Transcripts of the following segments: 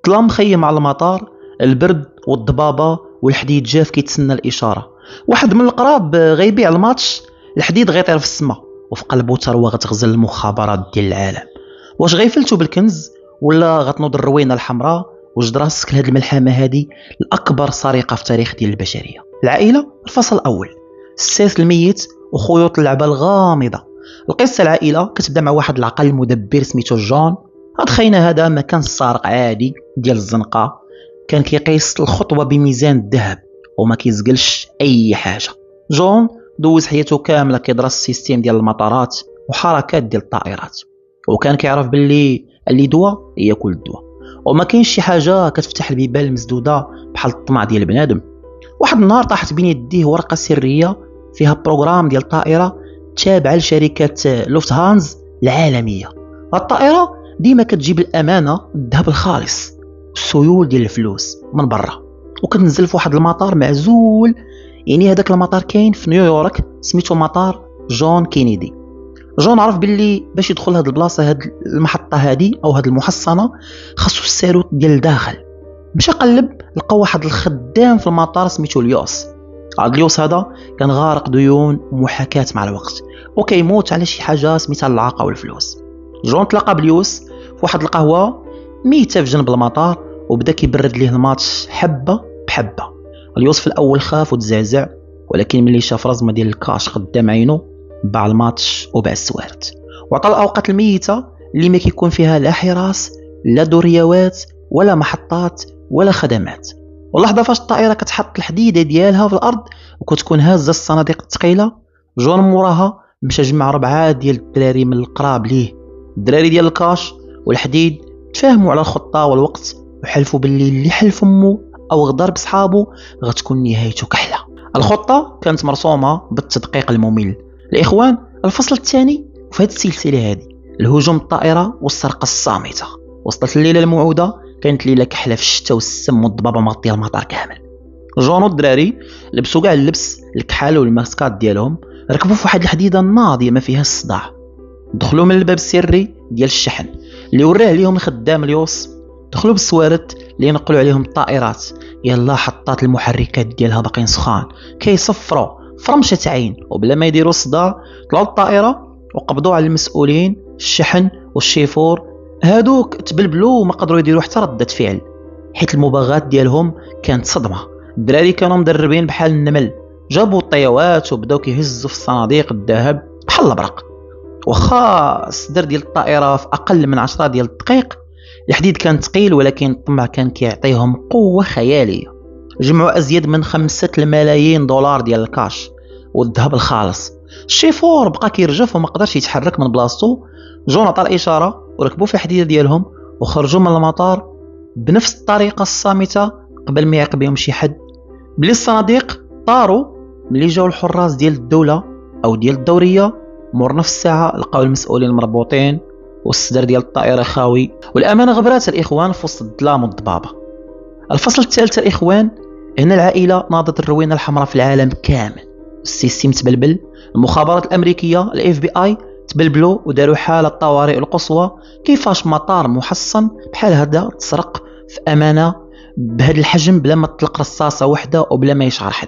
الظلام مخيم على المطار، البرد والضبابة والحديد جاف كيتسنى الإشارة. واحد من القراب غيبيع الماتش، الحديد غيطير في السما وفي قلبه ثروة غتغزل المخابرات ديال العالم. واش غيفلتو بالكنز ولا غتنوض الروينة الحمراء؟ وجد راسك لهاد الملحمة هادي الأكبر سرقة في تاريخ ديال البشرية. العائلة، الفصل الأول، السيس الميت وخيوط اللعبة الغامضة. القصة العائلة كتبدا مع واحد العقل مدبر سميتو جون. هاد خينا هذا ما كان سارق عادي ديال الزنقة، كان كيقيس الخطوة بميزان الذهب وما كيزقلش أي حاجة. جون دوز حياته كاملة كيدرس السيستيم ديال المطارات وحركات ديال الطائرات، وكان كيعرف باللي اللي دواء هي كل الدواء، وما كاينش شي حاجة كتفتح البيبان المسدودة بحال الطمع ديال بنادم. واحد النهار طاحت بين يديه ورقة سرية فيها بروغرام ديال طائرة تابعة لشركة لوفتهانز العالمية. الطائرة ديما كتجيب الأمانة الذهب الخالص والسيول ديال الفلوس من برا، وكتنزل في واحد المطار معزول. يعني هذاك المطار كاين في نيويورك، سميتو مطار جون كينيدي. جون عرف باللي باش يدخل هاد البلاصة، هاد المحطة هادي أو هاد المحصنة، خاصو الساروت ديال الداخل. مشى قلب لقى واحد الخدام في المطار سميتو ليوس. هاد ليوس هذا كان غارق ديون ومحاكاة مع الوقت، وكيموت على شي حاجة سميتها العاقة والفلوس. جون تلاقى بليوس في واحد القهوة ميتة في جنب المطار، وبدا كيبرد ليه الماتش حبة بحبة. ليوس في الأول خاف وتزعزع، ولكن ملي شاف رزمة ديال الكاش قدام عينو باع الماتش وباع السوارت، وعطى الأوقات الميتة اللي ما كيكون فيها لا حراس لا دوريوات ولا محطات ولا خدمات. واللحظة فاش الطائرة كتحط الحديدة ديالها في الأرض وكتكون هازة الصناديق الثقيلة، جون موراها مشى جمع 4 ديال الدراري من القراب ليه، الدراري ديال الكاش والحديد، تفاهموا على الخطة والوقت وحلفوا باللي اللي حلف امه او غدر بصحابه غتكون نهايته كحله. الخطة كانت مرسومة بالتدقيق الممل. الإخوان، الفصل الثاني في هذه السلسلة هذه، الهجوم الطائرة والسرقة الصامتة. وصلت الليلة الموعودة، كانت ليلة كحلة في الشتاء والسم والضبابة مغطية المطار كامل. جون والدراري لبسوا كاع اللبس الكحال والماسكات ديالهم، ركبوا في واحد الحديدة الناضية ما فيها الصداع، دخلوا من الباب السري ديال الشحن اللي وراه ليهم الخدام ليوس، دخلوا بالسوارت اللي نقلوا عليهم الطائرات. يلا حطات المحركات ديالها باقيين سخان كيصفروا فرمشة عين، وبلا ما يديروا صداع طلعوا الطائرة وقبضوا على المسؤولين الشحن والشيفور. هادوك تبلبلوا وما قدروا يديروا حتى ردة فعل، حيت المباغاة ديالهم كانت صدمة. الدراري كانوا مدربين بحال النمل، جابوا الطيوات وبداو كيهزوا في الصناديق الذهب بحال البرق. وخا الصدر ديال الطائرة في أقل من 10 ديال الدقائق. الحديد كان ثقيل، ولكن الطمع كان كيعطيهم قوة خيالية. جمعوا أزيد من 5 ملايين دولار ديال الكاش والذهب الخالص. الشيفور بقى كيرجف وما قدرش يتحرك من بلاصتو. جون عطى الإشارة وركبوا في الحديدة ديالهم وخرجوا من المطار بنفس الطريقة الصامتة قبل ما يعقب بهم شي حد. بلي الصناديق طاروا ملي جاو الحراس ديال الدولة أو ديال الدورية، مور نفس ساعة لقاو المسؤولين مربوطين والصدر ديال الطائرة خاوي، والأمانة غبرات الإخوان في وسط الظلام والضبابة. الفصل الثالث الإخوان، هنا العائلة ناضت الروينة الحمراء في العالم كامل. السيستم تبلبل، المخابرات الأمريكية ال FBI تبلبلوا وداروا حالة الطوارئ القصوى. كيفاش مطار محصن بحال هذا تسرق في أمانة بهذا الحجم بلا ما تطلق رصاصة واحدة وبلا ما يشعر حد؟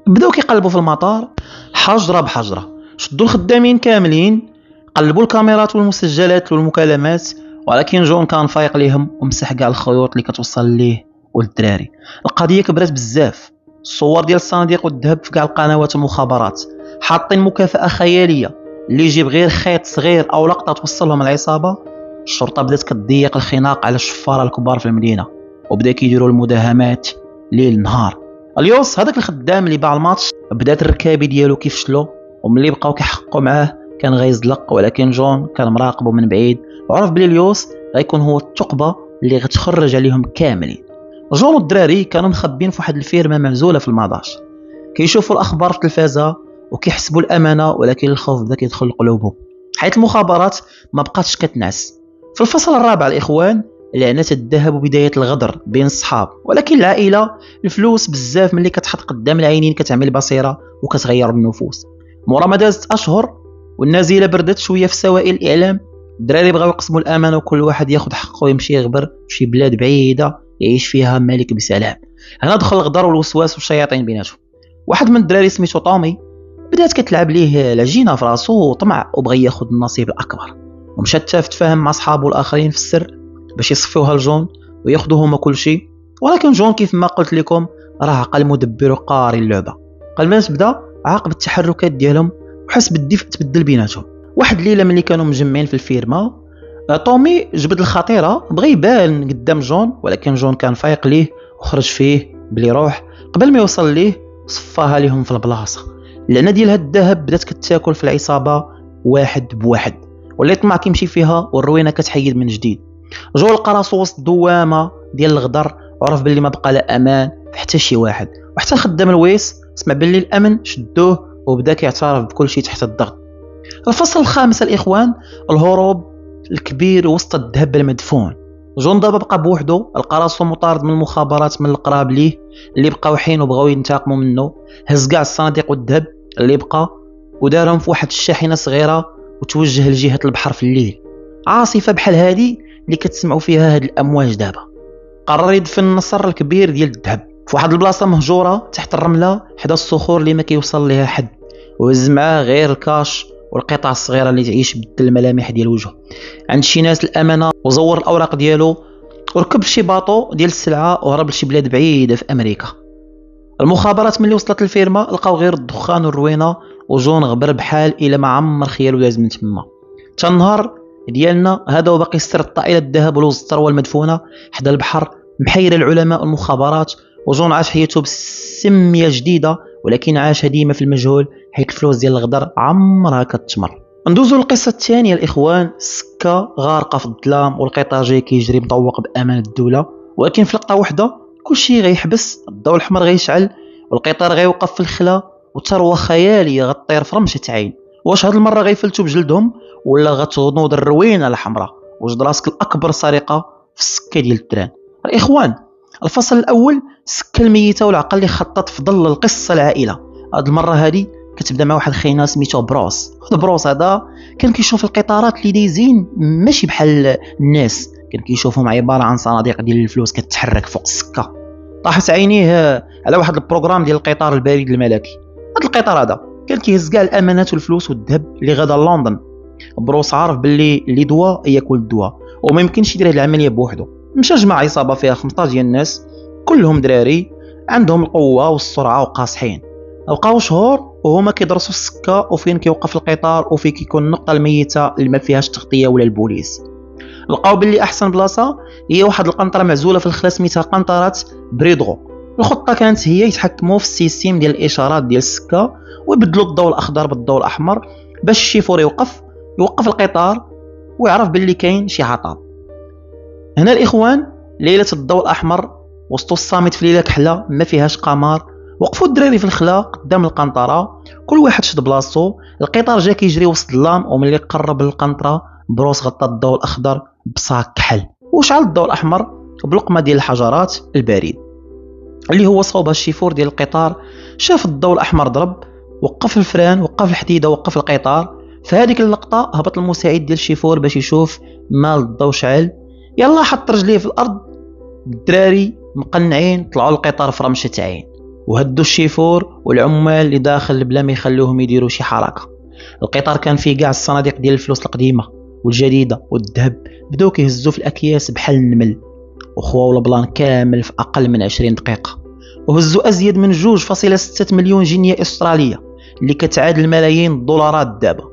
بداو كيقلبوا في المطار حجرة بحجرة، شدوا الخدامين كاملين، قلبوا الكاميرات والمسجلات والمكالمات، ولكن جون كان فايق ليهم ومسح كاع الخيوط اللي كتوصل ليه والدراري. القضية كبرت بزاف، الصور ديال الصناديق والذهب في كاع القنوات المخابرات، حاطين مكافأة خيالية اللي يجيب غير خيط صغير أو لقطة توصلهم العصابة. الشرطة بدات كتضيق الخناق على الشفارة الكبار في المدينة، وبدا كيديروا المداهمات ليل نهار. اليوس هذاك الخدام اللي باع الماتش بدات الركابي ديالو كيفشلوا، وملي بقاو كيحققوا معاه كان غيزلق، ولكن جون كان مراقبه من بعيد وعرف بلي اليوس غيكون هو الثقبة اللي غتخرج عليهم كاملين. جون والدراري كانوا مخبين في واحد الفيرما معزولة في الماداش، كيشوفوا الأخبار في التلفازة وكيحسبوا الأمانة، ولكن الخوف بدا كيدخل قلوبهم حيث المخابرات ما بقاتش كتنعس. في الفصل الرابع الإخوان، لعنة الذهب وبداية الغدر بين الصحاب، ولكن العائلة الفلوس بزاف ملي كتحط قدام العينين كتعمل بصيرة وكتغير النفوس. مورا ما دازت أشهر والنازلة بردت شوية في سوائل الإعلام، الدراري بغاو يقسموا الامانه وكل واحد ياخذ حقه ويمشي يغبر في بلاد بعيده يعيش فيها ملك بسلام. هنا دخل الغدر والوسواس والشياطين بيناتهم. واحد من الدراري سميتو طومي بدات كتلعب ليه العجينه في راسو وطمع وبغى ياخذ النصيب الاكبر، ومشى تفاهم مع صحابو الاخرين في السر باش يصفيوها لجون وياخذوا هما كل شيء. ولكن جون كيف ما قلت لكم راه عقل مدبر وقاري اللعبه. قبل ما تبدا عاقب التحركات ديالهم وحس بالدفء تبدل بيناتهم. واحد الليله ملي كانوا مجمعين في الفيرما طومي جبد الخطيره بغى يبان قدام جون، ولكن جون كان فايق ليه وخرج فيه بلي روح. قبل ما يوصل ليه صفاها ليهم في البلاصه. اللعنه ديال هاد الذهب بدات كتاكل في العصابه واحد بواحد، واللي طمع كيمشي فيها والروينه كتحيد من جديد. جو لقى راسو وسط دوامه ديال الغدر وعرف باللي ما بقى لا امان حتى شي واحد، وحتى الخدام الويس سمع باللي الامن شدوه وبدا كيعترف بكل شيء تحت الضغط. الفصل الخامس الاخوان، الهروب الكبير وسط الذهب المدفون. جون دابا بقى بوحدو، لقى راسو مطارد من المخابرات من القراب ليه اللي بقاو حين وبغاو ينتقموا منه. هز كاع الصناديق والذهب اللي بقى ودارهم في واحد الشاحنه صغيره وتوجه لجهه البحر في الليل. عاصفه بحال هادي اللي كتسمعوا فيها هاد الامواج دابا. قرر يدفن النصر الكبير ديال الذهب في واحد البلاصه مهجوره تحت الرمله حدا الصخور اللي ما كيوصل ليها حد، وهز معاه غير الكاش والقطع الصغيره اللي تعيش بدل الملامح ديال وجهه عند شي ناس الامانه، وزور الاوراق ديالو وركب في شي باطو ديال السلعه وهرب لشي بلاد بعيده في امريكا. المخابرات ملي وصلت الفيرما لقاو غير الدخان والروينه، وجون غبر بحال الا ما عمر خيالو داز من تما. تا النهار ديالنا هذا وباقي السر الطائله الذهب ولوز الثروه المدفونه حدا البحر محير العلماء والمخابرات. وجون عاش حياته بسميه جديده، ولكن عاش ديما في المجهول حيت الفلوس ديال الغدر عمرها كتمر. ندوزو للقصه الثانيه الاخوان. السكه غارقه في الظلام والقطار جاي كيجري مطوق بامان الدوله، ولكن في لقطه وحده كلشي غيحبس، الضوء الاحمر غيشعل والقطار غيوقف في الخلا وثروه خياليه غطير في رمشه عين. واش هاد المره غيفلتوا بجلدهم ولا غتغنوض الروينه الحمراء؟ وجد راسك الاكبر سرقه في السكه ديال التران. الاخوان الفصل الاول، السكه الميته والعقل اللي خطط في ظل القصه العائله. هاد المره هادي كتبدا مع واحد خينا سميتو بروس. هاد بروس هذا كان كيشوف القطارات اللي دايزين ماشي بحال الناس، كان كيشوفهم عباره عن صناديق ديال الفلوس كتحرك فوق السكه. طاحت عينيه على واحد البروغرام ديال القطار البريد الملكي. هاد القطار هذا كان كيهز كاع الامانات والفلوس والذهب اللي غادا لندن. بروس عارف باللي اللي دواء ياكل الدواء وما يمكنش يدير هاد العمليه بوحدو. مشى جمع عصابه فيها 15 ديال الناس كلهم دراري عندهم القوه والسرعه وقاصحين. بقاو شهور وهما كيدرسوا السكه وفين كيوقف القطار وفين كيكون النقطه الميته اللي ما فيهاش تغطيه ولا البوليس. لقاو باللي احسن بلاصه هي واحد القنطره معزوله في الخلا سميتها قنطره بريدغو. الخطه كانت هي يتحكموا في السيستم ديال الاشارات ديال السكه ويبدلوا الضوء الاخضر بالضوء الاحمر باش الشيفور يوقف القطار ويعرف باللي كاين شي عطاب. هنا الاخوان ليله الضوء الاحمر وسط الصامت في ليله كحله ما فيهاش قمر، وقفوا الدراري في الخلا قدام القنطره كل واحد شد بلاصتو. القطار جا كيجري وسط الظلام وملي قرب للقنطره بروس غطى الضوء الاخضر بصاك كحل وشعل الضوء الاحمر بلقمه ديال الحجرات البريد اللي هو صوبها الشيفور ديال القطار. شاف الضوء الاحمر ضرب، وقف الفران، وقف الحديده، وقف القطار. في هذيك اللقطه هبط المساعد ديال الشيفور باش يشوف مال الضوء شعل. يلا حط رجليه في الارض. الدراري مقنعين طلعوا القطار في رمشه عين وهدوا الشيفور والعمال اللي داخل بلا ما يخلوهم يديروا شي حركه. القطار كان فيه كاع الصناديق ديال الفلوس القديمه والجديده والذهب بداو كيهزوا في الاكياس بحال النمل، وخواو البلان كامل في اقل من 20 دقيقه، وهزوا ازيد من 2.6 مليون جنيه استراليه اللي كتعادل ملايين الدولارات دابا.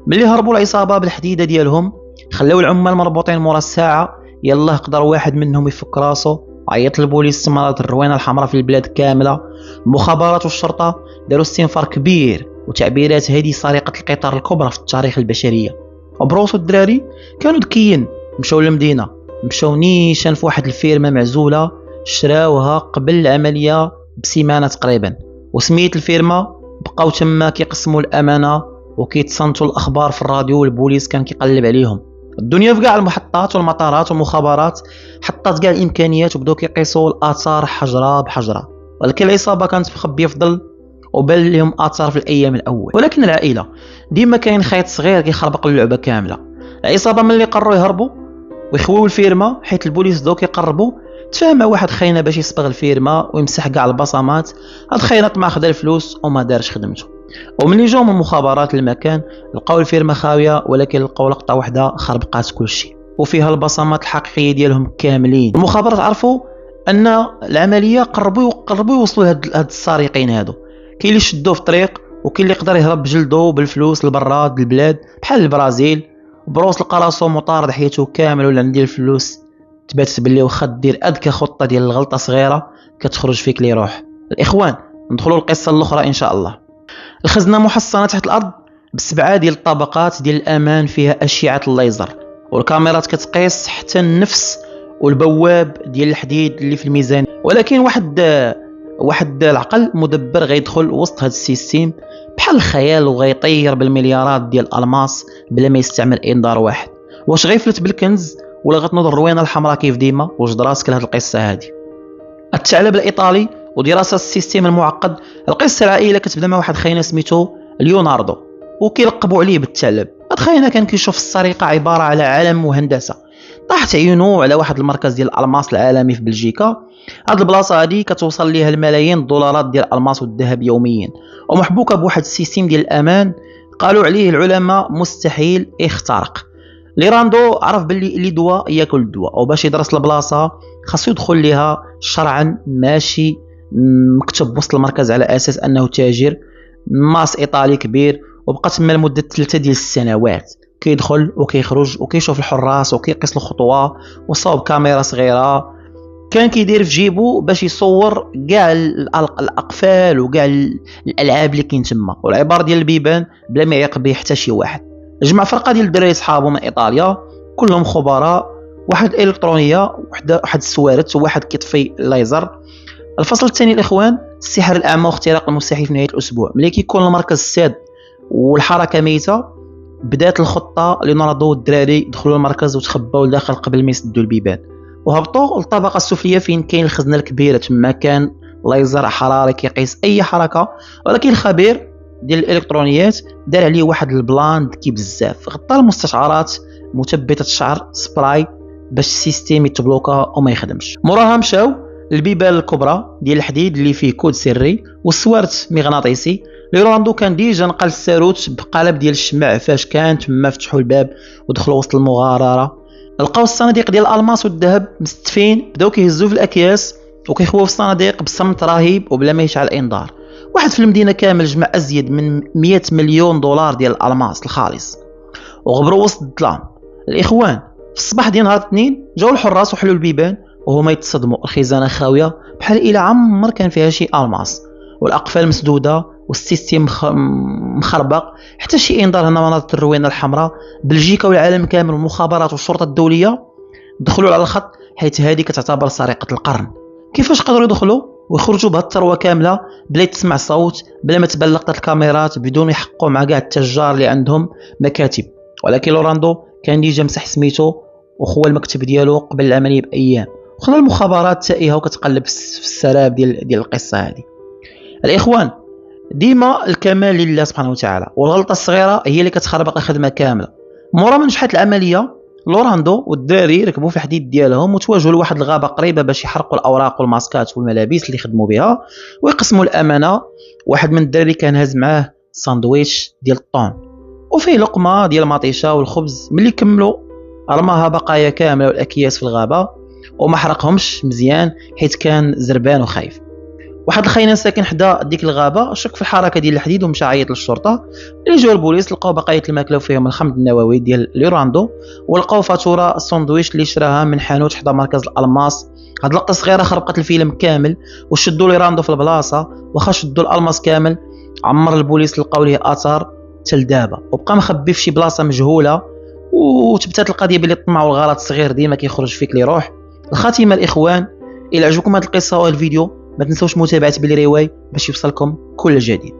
ملي هربوا العصابه بالحديده ديالهم خلاو العمال مربوطين مورا الساعه. يلا قدر واحد منهم يفك راسو، عيط البوليس، استمرت الروينه الحمراء في البلاد كامله. المخابرات والشرطه داروا استنفار كبير وتعبيرات هذه سرقه القطار الكبرى في التاريخ البشريه. وبروس والدراري كانوا ذكيين، مشاو للمدينه، مشاو نيشان في واحد الفيرما معزوله شراوها قبل العمليه بسيمانه تقريبا، وسميت الفيرما. بقاو تما كيقسموا الامانه وكيتصنتوا الاخبار في الراديو والبوليس كان كيقلب عليهم. الدنيا في كاع المحطات والمطارات والمخابرات حطات كاع الامكانيات وبداو كيقيسوا الاثار حجره بحجره، ولكن العصابه كانت مخبيه في ظل وبان لهم اثار في الايام الاول. ولكن العائله ديما كاين خيط صغير كيخربق اللعبه كامله. العصابه ملي قرروا يهربوا ويخويو الفيرما حيت البوليس بداو كيقربوا، تفاهم مع واحد خاينه باش يصبغ الفيرما ويمسح كاع البصمات. هاد الخاينه طمع خدا الفلوس وما دارش خدمته. وملي جاو من المخابرات للمكان لقاو الفيرما خاويه، ولكن لقاو لقطه واحده خربقات كلشي وفيها البصمات الحقيقيه ديالهم كاملين. المخابرات عرفوا ان العمليه قربوا يوصلوا لهاد السارقين هادو. كاين اللي شدوه في الطريق وكاين اللي يقدر يهرب بجلدو بالفلوس لبراد البلاد بحال البرازيل. بروس لقى راسو مطارد حياته كامل ولا ندير الفلوس. تبات بلي واخا دير اذكى خطه ديال الغلطه صغيره كتخرج فيك لي روح. الاخوان ندخلوا للقصه الاخرى ان شاء الله. الخزنه محصنه تحت الارض بسبعه ديال الطبقات ديال الامان فيها اشعه الليزر، والكاميرات كتقيس حتى النفس والبواب ديال الحديد اللي في الميزان. ولكن واحد العقل مدبر غيدخل وسط هذا السيستيم بحال الخيال وغيطير بالمليارات ديال الالماس بلا ما يستعمل انذار واحد. واش غيفلت بالكنز ولا غتنوض الروينه الحمراء كيف ديما؟ وجد راسك لهاد القصه هذه. الثعلب الايطالي ودراسه السيستيم المعقد. القصه العائله كتبدا مع واحد خاينه سميتو ليوناردو وكيلقبوا عليه بالثعلب. هاد خاينه كان كيشوف السرقه عباره على عالم وهندسه. طاحت عيونو على واحد المركز ديال الالماس العالمي في بلجيكا. هاد البلاصه هادي كتوصل ليها الملايين الدولارات ديال الالماس والذهب يوميا، ومحبوكه بواحد السيستيم ديال الامان قالوا عليه العلماء مستحيل يخترق. ليراندو عرف باللي اللي دواء ياكل الدواء، وباش يدرس البلاصه خاصو يدخل ليها شرعا، ماشي مكتوب وسط المركز على اساس انه تاجر ماس ايطالي كبير. وبقى تما لمده 3 ديال السنوات كيدخل وكيخرج وكيشوف الحراس وكيقيس الخطوه وصاوب كاميرا صغيره. كان كيدير في جيبو باش يصور كاع الاقفال وكاع الالعاب اللي كاين تما والعبار ديال البيبان بلا ما يعيق به حتى شي واحد. جمع فرقه ديال الدراري صحابو من ايطاليا كلهم خبراء، واحد الالكترونيه واحد السوارت وواحد كيطفي الليزر. الفصل الثاني الاخوان السحر الاعمى واختراق المستحيل في نهايه الاسبوع. ملي كيكون المركز ساد والحركه ميته بدات الخطه. ليوناردو والدراري دخلوا المركز وتخباو لداخل قبل ما يسدوا البيبان وهبطوا للطبقه السفليه فين كاين الخزنه الكبيره. تما كان ليزر حراري كيقيس اي حركه، ولكن الخبير ديال الالكترونيات دار عليه واحد البلان ذكي بزاف. غطى المستشعرات مثبته الشعر سبراي باش السيستيم يتبلوكا وما يخدمش. موراها مشاو البيبان الكبرى ديال الحديد اللي فيه كود سري والسوارت مغناطيسي. ليراندو كان ديجا نقل الساروت بقالب ديال الشمع فاش كان تما فتحوا الباب ودخلوا وسط المغامره. لقاو الصناديق ديال الالماس والذهب مستفين، بداو كيهزوا في الاكياس وكيخويو في الصناديق بصمت رهيب وبلا ما يشعل انذار. واحد في المدينه كامل جمع ازيد من 100 مليون دولار ديال الالماس الخالص وغبروا وسط الظلام. الاخوان في الصباح ديال نهار الاثنين جاو الحراس وحلوا البيبان وهما يتصدموا. الخزانه خاويه بحال الى عمر كان فيها شي الماس، والاقفال مسدوده والسيستيم مخربق. حتى شي انذار هنا مناطق الروينه الحمراء. بلجيكا والعالم كامل والمخابرات والشرطه الدوليه دخلوا على الخط حيث هذه كتعتبر سرقه القرن. كيفاش قدروا يدخلوا ويخرجوا بهذه الثروه كامله بلا تسمع صوت بلا ما تبان لقطه الكاميرات بدون يحققوا مع كاع التجار اللي عندهم مكاتب؟ ولكن لوراندو كان ديجا مسح سميتو وخوى المكتب ديالو قبل العمليه بايام، وخلى المخابرات تائهه وكتقلب في السراب ديال القصه هذه. الاخوان ديما الكمال لله سبحانه وتعالى، والغلطه الصغيره هي اللي كتخربق الخدمه كامله. مورا ما نجحت العمليه لوراندو والدراري ركبوا في الحديد ديالهم وتواجهوا لواحد الغابه قريبه باش يحرقوا الاوراق والماسكات والملابس اللي خدموا بها ويقسموا الامانه. واحد من الدراري كان هاز معاه ساندويتش ديال الطون وفيه لقمه ديال المطيشه والخبز. ملي كملوا رماها بقايا كامله والاكياس في الغابه وما حرقهمش مزيان حيت كان زربان وخايف. واحد الخاين ساكن حدا ديك الغابه شك في الحركه ديال الحديد ومشى عيط للشرطه. اللي جاو البوليس لقاو بقايا الماكله وفيهم الخمد النووي ديال ليراندو، ولقاو فاتوره الساندويتش اللي شراها من حانوت حدا مركز الالماس. هاد اللقطه صغيره خربقت الفيلم كامل وشدوا ليراندو في البلاصه. واخا شدوا الالماس كامل عمر البوليس لقاو ليه اثار حتى لدابا وبقى مخبي في شي بلاصه مجهوله. وتبتات القضيه بلي الطمع والغلط الصغير ديما كيخرج فيك لي روح. الخاتمه الاخوان، الى عجبكم هذه القصه والفيديو ما تنسوش متابعه بلي رواي باش يوصلكم كل جديد.